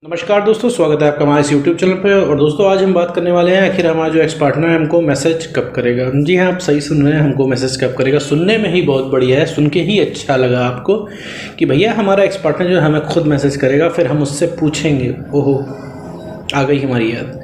नमस्कार दोस्तों, स्वागत है आपका हमारे इस यूट्यूब चैनल पे। और दोस्तों आज हम बात करने वाले हैं आखिर हमारा जो एक्स पार्टनर है हमको मैसेज कब करेगा। जी हाँ, आप सही सुन रहे हैं, हमको मैसेज कब करेगा। सुनने में ही बहुत बढ़िया है, सुन के ही अच्छा लगा आपको कि भैया हमारा एक्स पार्टनर जो है हमें खुद मैसेज करेगा, फिर हम उससे पूछेंगे। ओहो, आ गई हमारी याद।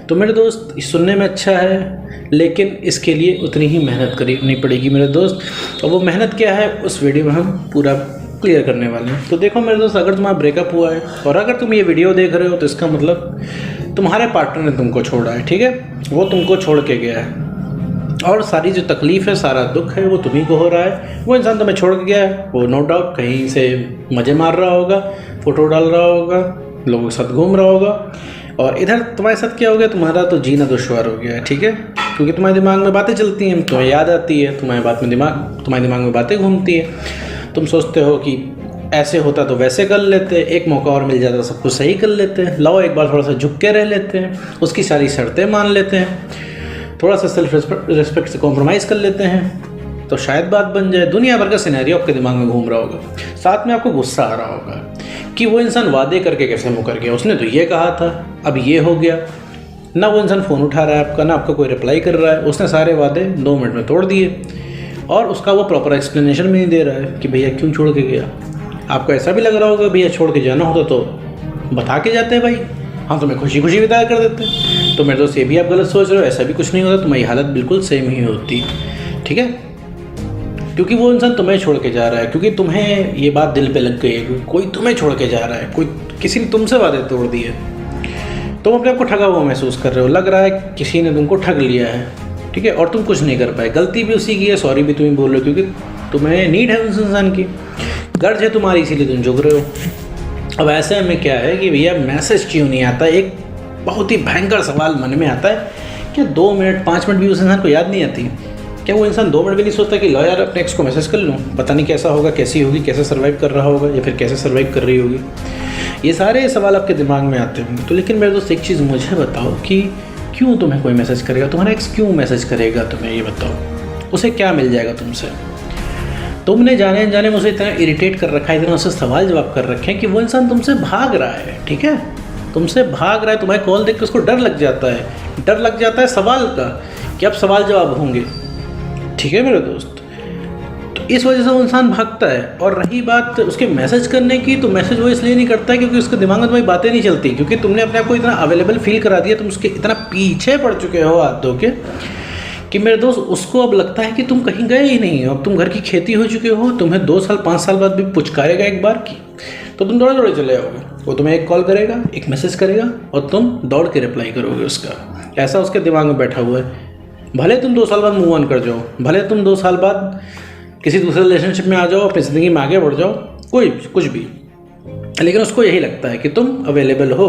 तो मेरे दोस्त, सुनने में अच्छा है लेकिन इसके लिए उतनी ही मेहनत करनी पड़ेगी मेरे दोस्त। और वो मेहनत क्या है उस वीडियो में हम पूरा क्लियर करने वाले हैं। तो देखो मेरे दोस्त, अगर तुम्हारा ब्रेकअप हुआ है और अगर तुम ये वीडियो देख रहे हो तो इसका मतलब तुम्हारे पार्टनर ने तुमको छोड़ा है, ठीक है। वो तुमको छोड़ के गया है और सारी जो तकलीफ़ है, सारा दुख है वो तुम्ही को हो रहा है। वो इंसान तुम्हें छोड़ के गया है, वो नो डाउट कहीं से मज़े मार रहा होगा, फ़ोटो डाल रहा होगा, लोगों के साथ घूम रहा होगा। और इधर तुम्हारे साथ क्या हो गया, तुम्हारा तो जीना दुश्वार हो गया है, ठीक है। क्योंकि तुम्हारे दिमाग में बातें चलती हैं, तुम्हें याद आती है, तुम्हारे दिमाग में बातें घूमती हैं। तुम सोचते हो कि ऐसे होता तो वैसे कर लेते, एक मौका और मिल जाता सब कुछ सही कर लेते हैं, लाओ एक बार थोड़ा सा झुक के रह लेते हैं, उसकी सारी शर्तें मान लेते हैं, थोड़ा सा सेल्फ रिस्पेक्ट से कॉम्प्रोमाइज़ कर लेते हैं तो शायद बात बन जाए। दुनिया भर का सिनेरियो आपके दिमाग में घूम रहा होगा, साथ में आपको गुस्सा आ रहा होगा कि वो इंसान वादे करके कैसे मुकर गया, उसने तो ये कहा था, अब ये हो गया। ना वो इंसान फ़ोन उठा रहा है आपका, ना आपका कोई रिप्लाई कर रहा है, उसने सारे वादे 2 मिनट में तोड़ दिए और उसका वो प्रॉपर एक्सप्लेनेशन भी नहीं दे रहा है कि भैया क्यों छोड़ के गया। आपको ऐसा भी लग रहा होगा भैया छोड़ के जाना होता तो बता के जाते हैं भाई, हम तुम्हें खुशी खुशी विदा कर देते। तो मेरे दोस्त, ये भी आप गलत सोच रहे हो, ऐसा भी कुछ नहीं होता, तुम्हारी हालत बिल्कुल सेम ही होती, ठीक है। क्योंकि वो इंसान तुम्हें छोड़ के जा रहा है, क्योंकि तुम्हें ये बात दिल पे लग गई है, कोई तुम्हें छोड़ के जा रहा है, कोई किसी ने तुमसे वादे तोड़ दिए, तुम अपने आप को ठगा हुआ महसूस कर रहे हो, लग रहा है किसी ने तुमको ठग लिया है, ठीक है। और तुम कुछ नहीं कर पाए, गलती भी उसी की है, सॉरी भी तुम ही बोल रहे हो, क्योंकि तुम्हें नीड है उस इंसान की, गर्ज है तुम्हारी, इसीलिए तुम झुक रहे हो। अब ऐसे में क्या है कि भैया मैसेज क्यों नहीं आता, एक बहुत ही भयंकर सवाल मन में आता है, क्या 2 मिनट 5 मिनट भी उस इंसान को याद नहीं आती? क्या वो इंसान 2 मिनट भी नहीं सोचता कि लो यार अपने एक्स को मैसेज कर लूँ, पता नहीं कैसा होगा, कैसी होगी, कैसे सर्वाइव कर रहा होगा या फिर कैसे सर्वाइव कर रही होगी। ये सारे सवाल आपके दिमाग में आते हैं। तो लेकिन मेरे दोस्त, एक चीज़ मुझे बताओ कि क्यों तुम्हें कोई मैसेज करेगा, तुम्हारा एक्स क्यों मैसेज करेगा तुम्हें, ये बताओ। उसे क्या मिल जाएगा तुमसे? तुमने जाने अनजाने में उसे इतना इरिटेट कर रखा है, इतना उससे सवाल जवाब कर रखे हैं कि वो इंसान तुमसे भाग रहा है, ठीक है। तुमसे भाग रहा है, तुम्हारे कॉल देख के उसको डर लग जाता है सवाल का कि अब सवाल जवाब होंगे, ठीक है मेरे दोस्त। तो इस वजह से वो इंसान भागता है। और रही बात उसके मैसेज करने की, तो मैसेज वो इसलिए नहीं करता है क्योंकि उसके दिमाग में तुम्हारी बातें नहीं चलती, क्योंकि तुमने अपने आप को इतना अवेलेबल फील करा दिया, तुम उसके इतना पीछे पड़ चुके हो हाथ धो के कि मेरे दोस्त उसको अब लगता है कि तुम कहीं गए ही नहीं हो, अब तुम घर की खेती हो चुके हो, तुम्हें 2 साल 5 साल बाद भी पुचकारेगा एक बार की तो तुम दौड़े चले आओगे। वो तुम्हें एक कॉल करेगा, एक मैसेज करेगा और तुम दौड़ के रिप्लाई करोगे उसका। ऐसा उसके दिमाग में बैठा हुआ है। भले तुम 2 साल बाद मूव ऑन कर जाओ, भले तुम 2 साल बाद किसी दूसरे रिलेशनशिप में आ जाओ, अपनी ज़िंदगी में आगे बढ़ जाओ, कुछ भी, लेकिन उसको यही लगता है कि तुम अवेलेबल हो।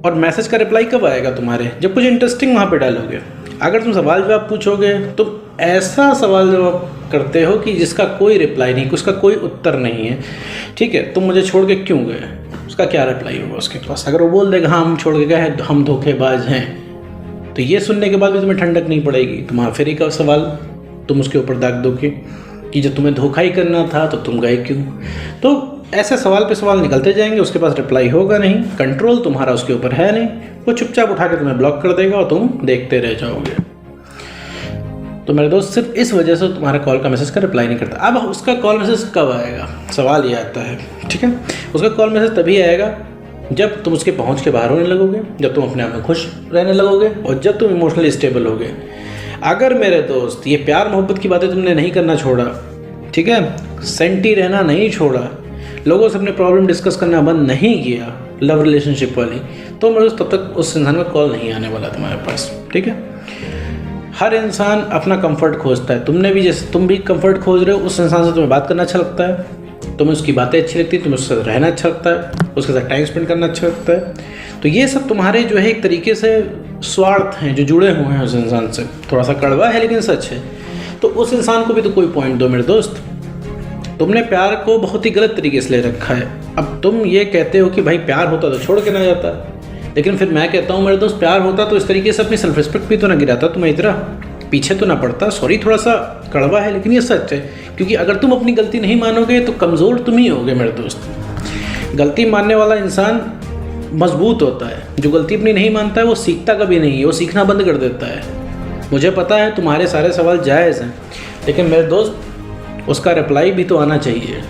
और मैसेज का रिप्लाई कब आएगा तुम्हारे? जब कुछ इंटरेस्टिंग वहाँ पे डालोगे। अगर तुम सवाल जवाब पूछोगे तो ऐसा सवाल जवाब करते हो कि जिसका कोई रिप्लाई नहीं, उसका कोई उत्तर नहीं है, ठीक है। तुम मुझे छोड़ के क्यों गए, उसका क्या रिप्लाई होगा उसके पास? अगर वो बोल देगा हाँ हम छोड़ के गए हैं, हम धोखेबाज हैं, तो ये सुनने के बाद भी तुम्हें ठंडक नहीं पड़ेगी। तुम्हारा फिर एक सवाल तुम उसके ऊपर दाग दोगे कि जब तुम्हें धोखा ही करना था तो तुम गए क्यों। तो ऐसे सवाल पे सवाल निकलते जाएंगे, उसके पास रिप्लाई होगा नहीं, कंट्रोल तुम्हारा उसके ऊपर है नहीं, वो चुपचाप उठा के तुम्हें ब्लॉक कर देगा और तुम देखते रह जाओगे। तो मेरे दोस्त, सिर्फ इस वजह से तुम्हारा कॉल का मैसेज का रिप्लाई नहीं करता। अब उसका कॉल मैसेज कब आएगा, सवाल ये आता है, ठीक है। उसका कॉल मैसेज तभी आएगा जब तुम उसके पहुंच के बाहर होने लगोगे, जब तुम अपने आप में खुश रहने लगोगे और जब तुम इमोशनली स्टेबल होगे। अगर मेरे दोस्त ये प्यार मोहब्बत की बातें तुमने नहीं करना छोड़ा, ठीक है, सेंटी रहना नहीं छोड़ा, लोगों से अपने प्रॉब्लम डिस्कस करना बंद नहीं किया, लव रिलेशनशिप वाली, तो मेरे दोस्त तब तक उस इंसान का कॉल नहीं आने वाला तुम्हारे पास, ठीक है। हर इंसान अपना कंफर्ट खोजता है, तुम भी कंफर्ट खोज रहे हो। उस इंसान से तुम्हें बात करना अच्छा लगता है, तुम्हें उसकी बातें अच्छी लगती है, तुम्हें उसके साथ रहना अच्छा लगता है, उसके साथ टाइम स्पेंड करना अच्छा लगता है। तो ये सब तुम्हारे जो है एक तरीके से स्वार्थ हैं जो जुड़े हुए हैं उस इंसान से। थोड़ा सा कड़वा है लेकिन सच है। तो उस इंसान को भी तो कोई पॉइंट दो मेरे दोस्त। तुमने प्यार को बहुत ही गलत तरीके से ले रखा है। अब तुम ये कहते हो कि भाई प्यार होता तो छोड़ के ना जाता, लेकिन फिर मैं कहता हूँ मेरे दोस्त, प्यार होता तो इस तरीके से अपनी सेल्फ रिस्पेक्ट भी तो ना गिराता, तुम्हें इतना पीछे तो ना पड़ता। सॉरी, थोड़ा सा कड़वा है लेकिन ये सच है, क्योंकि अगर तुम अपनी गलती नहीं मानोगे तो कमज़ोर तुम ही होगे मेरे दोस्त। गलती मानने वाला इंसान मजबूत होता है। जो गलती अपनी नहीं मानता है वो सीखता कभी नहीं है, वो सीखना बंद कर देता है। मुझे पता है तुम्हारे सारे सवाल जायज़ हैं, लेकिन मेरे दोस्त उसका रिप्लाई भी तो आना चाहिए।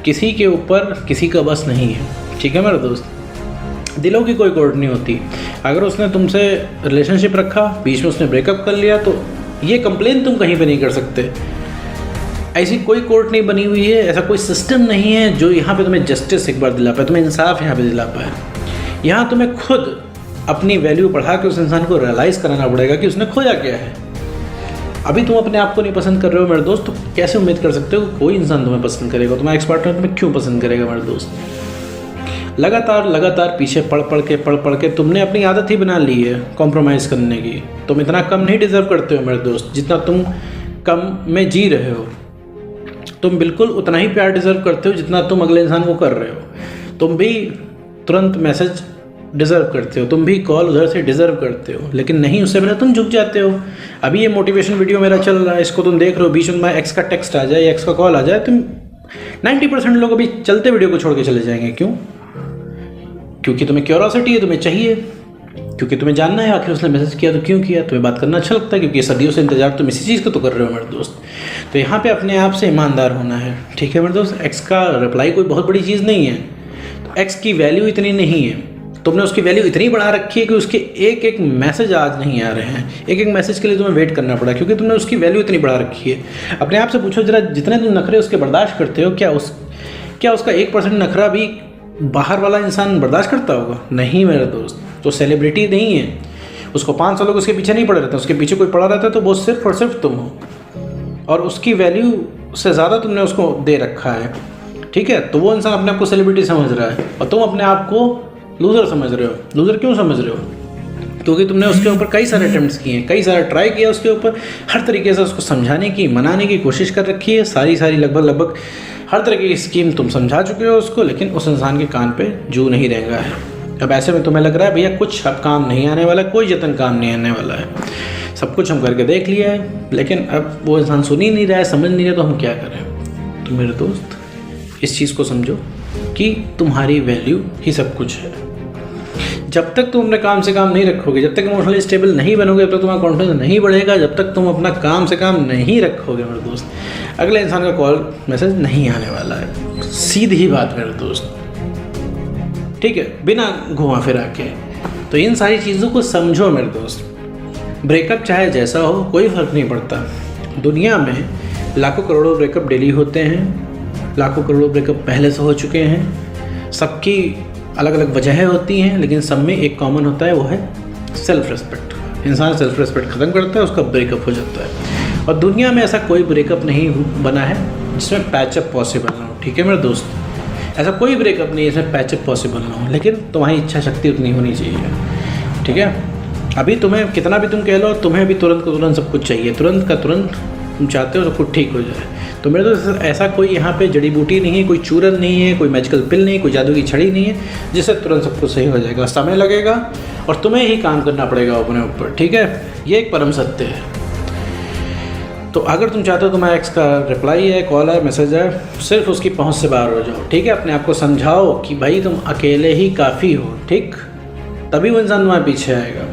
किसी के ऊपर किसी का बस नहीं है, ठीक है मेरे दोस्त। दिलों की कोई कोर्ट नहीं होती। अगर उसने तुमसे रिलेशनशिप रखा, बीच में उसने ब्रेकअप कर लिया, तो ये कंप्लेन तुम कहीं पे नहीं कर सकते। ऐसी कोई कोर्ट नहीं बनी हुई है, ऐसा कोई सिस्टम नहीं है जो यहाँ पे तुम्हें जस्टिस एक बार दिला पाए, तुम्हें इंसाफ यहाँ पे दिला पाए। यहाँ तुम्हें खुद अपनी वैल्यू बढ़ा के उस इंसान को रियलाइज़ कराना पड़ेगा कि उसने खोया क्या है। अभी तुम अपने आप को नहीं पसंद कर रहे हो मेरे दोस्त, तो कैसे उम्मीद कर सकते हो कोई इंसान तुम्हें पसंद करेगा? तुम्हारा एक्स पार्टनर तुम्हें क्यों पसंद करेगा मेरे दोस्त? लगातार पीछे पढ़ पढ़ के तुमने अपनी आदत ही बना ली है कॉम्प्रोमाइज़ करने की। तुम इतना कम नहीं डिज़र्व करते हो मेरे दोस्त जितना तुम कम में जी रहे हो। तुम बिल्कुल उतना ही प्यार डिज़र्व करते हो जितना तुम अगले इंसान को कर रहे हो। तुम भी तुरंत मैसेज डिज़र्व करते हो, तुम भी कॉल उधर से डिज़र्व करते हो, लेकिन नहीं, उससे पहले तुम झुक जाते हो। अभी ये मोटिवेशन वीडियो मेरा चल रहा है, इसको तुम देख रहे हो, बीच में एक्स का टेक्स्ट आ जाए या एक्स का कॉल आ जाए, तुम 90% लोग अभी चलते वीडियो को छोड़ के चले जाएंगे। क्यों? क्योंकि तुम्हें क्यूरोसिटी है, तुम्हें चाहिए, क्योंकि तुम्हें जानना है आखिर उसने मैसेज किया तो क्यों किया। तुम्हें बात करना अच्छा लगता है क्योंकि सदियों से इंतजार तुम इसी चीज़ का तो कर रहे हो मेरे दोस्त। तो यहाँ पे अपने आप से ईमानदार होना है, ठीक है मेरे दोस्त। एक्स का रिप्लाई कोई बहुत बड़ी चीज़ नहीं है। तो एक्स की वैल्यू इतनी नहीं है, तुमने उसकी वैल्यू इतनी बढ़ा रखी है कि उसके एक एक मैसेज आज नहीं आ रहे हैं, एक एक मैसेज के लिए तुम्हें वेट करना पड़ा क्योंकि तुमने उसकी वैल्यू इतनी बढ़ा रखी है। अपने आप से पूछो जरा, जितने तुम नखरे उसके बर्दाश्त करते हो, क्या उसका 1% नखरा भी बाहर वाला इंसान बर्दाश्त करता होगा? नहीं मेरे दोस्त। तो सेलिब्रिटी नहीं है, उसको 500 लोग उसके पीछे नहीं पड़े रहते, उसके पीछे कोई पड़ा रहता है तो वो सिर्फ और सिर्फ तुम हो, और उसकी वैल्यू से ज़्यादा तुमने उसको दे रखा है, ठीक है। तो वो इंसान अपने आप को सेलिब्रिटी समझ रहा है और तुम अपने आप को लूज़र समझ रहे हो। लूज़र क्यों समझ रहे हो? क्योंकि तुमने उसके ऊपर कई सारे अटेम्प्ट्स किए हैं, कई सारा ट्राई किया उसके ऊपर, हर तरीके से उसको समझाने की, मनाने की कोशिश कर रखी है, सारी लगभग हर तरह की स्कीम तुम समझा चुके हो उसको, लेकिन उस इंसान के कान पे जू नहीं रहेगा है। अब ऐसे में तुम्हें लग रहा है भैया कुछ अब काम नहीं आने वाला, कोई जतन काम नहीं आने वाला है, सब कुछ हम करके देख लिया है, लेकिन अब वो इंसान सुन ही नहीं रहा है, समझ नहीं रहा, तो हम क्या करें? तो मेरे दोस्त इस चीज़ को समझो कि तुम्हारी वैल्यू ही सब कुछ है। जब तक तुम अपने काम से काम नहीं रखोगे, जब तक इमोशनली स्टेबल नहीं बनोगे, जब तक तुम्हारा कॉन्फिडेंस नहीं बढ़ेगा, जब तक तुम अपना काम से काम नहीं रखोगे मेरे दोस्त, अगले इंसान का कॉल मैसेज नहीं आने वाला है। सीधी बात मेरे दोस्त, ठीक है, बिना घुमा फिरा के। तो इन सारी चीज़ों को समझो मेरे दोस्त। ब्रेकअप चाहे जैसा हो कोई फ़र्क नहीं पड़ता। दुनिया में लाखों करोड़ों ब्रेकअप डेली होते हैं, लाखों करोड़ों ब्रेकअप पहले से हो चुके हैं, सबकी अलग अलग वजहें होती हैं, लेकिन सब में एक कॉमन होता है, वो है सेल्फ रिस्पेक्ट। इंसान सेल्फ रिस्पेक्ट ख़त्म करता है, उसका ब्रेकअप हो जाता है। और दुनिया में ऐसा कोई ब्रेकअप नहीं बना है जिसमें पैचअप पॉसिबल ना हो, ठीक है मेरे दोस्त। ऐसा कोई ब्रेकअप नहीं है जिसमें पैचअप पॉसिबल ना हो, लेकिन तुम्हारी इच्छा शक्ति उतनी होनी चाहिए, ठीक है। अभी तुम्हें कितना भी तुम कह लो, तुम्हें भी तुरंत को तुरंत सब कुछ चाहिए, तुरंत का तुरंत तुम चाहते हो सब कुछ ठीक हो जाए। तो मेरे दोस्त ऐसा कोई यहाँ पे जड़ी बूटी नहीं है, कोई चूरन नहीं है, कोई मैजिकल पिल नहीं, कोई जादू की छड़ी नहीं है जिससे तुरंत सब कुछ सही हो जाएगा। समय लगेगा और तुम्हें ही काम करना पड़ेगा अपने ऊपर, ठीक है। ये एक परम सत्य है। तो अगर तुम चाहते हो तुम्हारा एक्स का रिप्लाई है, कॉल है, मैसेज है, सिर्फ उसकी पहुँच से बाहर हो जाओ, ठीक है। अपने आप को समझाओ कि भाई तुम अकेले ही काफ़ी हो, ठीक, तभी वो इंसान तुम्हारे पीछे आएगा।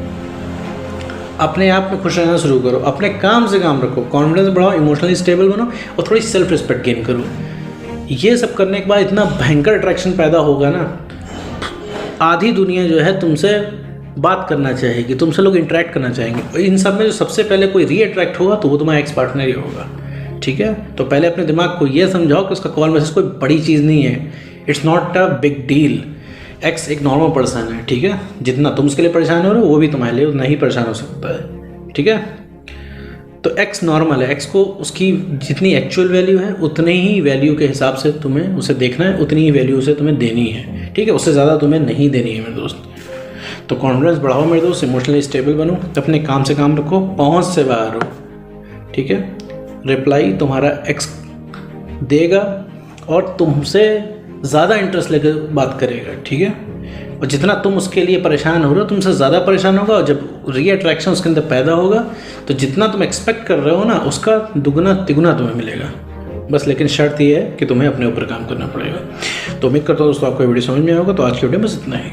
अपने आप में खुश रहना शुरू करो, अपने काम से काम रखो, कॉन्फिडेंस बढ़ाओ, इमोशनली स्टेबल बनो और थोड़ी सेल्फ रिस्पेक्ट गेन करो। ये सब करने के बाद इतना भयंकर अट्रैक्शन पैदा होगा ना, आधी दुनिया जो है तुमसे बात करना चाहेगी, तुमसे लोग इंटरेक्ट करना चाहेंगे। इन सब में जो सबसे पहले कोई री अट्रैक्ट होगा तो वो तुम्हारा एक्स पार्टनर ही होगा, ठीक है। तो पहले अपने दिमाग को ये समझाओ कि उसका कॉल मैसेज कोई बड़ी चीज़ नहीं है, it's not a big deal. X एक नॉर्मल पर्सन है, ठीक है। जितना तुम उसके लिए परेशान हो रहे हो वो भी तुम्हारे लिए उतना ही परेशान हो सकता है, ठीक है। तो एक्स नॉर्मल है, एक्स को उसकी जितनी एक्चुअल वैल्यू है उतनी ही वैल्यू के हिसाब से तुम्हें उसे देखना है, उतनी ही वैल्यू उसे तुम्हें देनी है, ठीक है। उससे ज़्यादा तुम्हें नहीं देनी है मेरे दोस्त। तो कॉन्फिडेंस बढ़ाओ मेरे दोस्त, इमोशनली स्टेबल बनो, अपने काम से काम रखो, पहुँच से बाहर हो, ठीक है। रिप्लाई तुम्हारा एक्स देगा और तुमसे ज़्यादा इंटरेस्ट लेकर बात करेगा, ठीक है। और जितना तुम उसके लिए परेशान हो रहे हो तुमसे ज़्यादा परेशान होगा, और जब री अट्रैक्शन उसके अंदर पैदा होगा तो जितना तुम एक्सपेक्ट कर रहे हो ना उसका दुगना तिगुना तुम्हें मिलेगा। बस, लेकिन शर्त ये है कि तुम्हें अपने ऊपर काम करना पड़ेगा। तो उम्मीद करता हूँ दोस्तों आपको वीडियो समझ में आएगा। तो आज की वीडियो बस इतना ही।